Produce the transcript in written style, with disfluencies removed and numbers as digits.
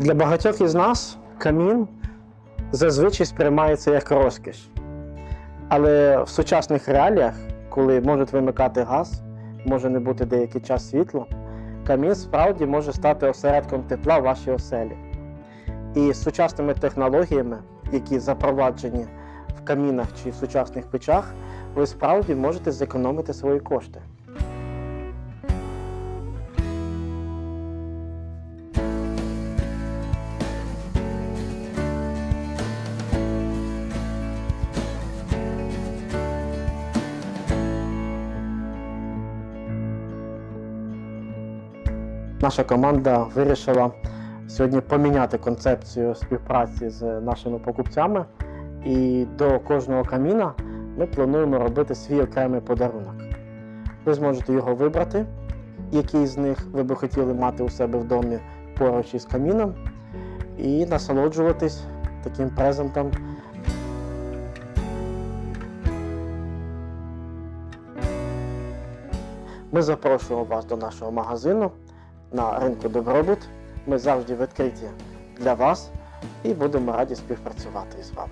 Для багатьох із нас камін зазвичай сприймається як розкіш. Але в сучасних реаліях, коли можуть вимикати газ, може не бути деякий час світло, камін справді може стати осередком тепла в вашій оселі. І з сучасними технологіями, які запроваджені в камінах чи в сучасних печах, ви справді можете зекономити свої кошти. Наша команда вирішила сьогодні поміняти концепцію співпраці з нашими покупцями. І до кожного каміна ми плануємо робити свій окремий подарунок. Ви зможете його вибрати, який з них ви би хотіли мати у себе в домі поруч із каміном, і насолоджуватись таким презентом. Ми запрошуємо вас до нашого магазину на ринку Добробут. Ми завжди відкриті для вас і будемо раді співпрацювати із вами.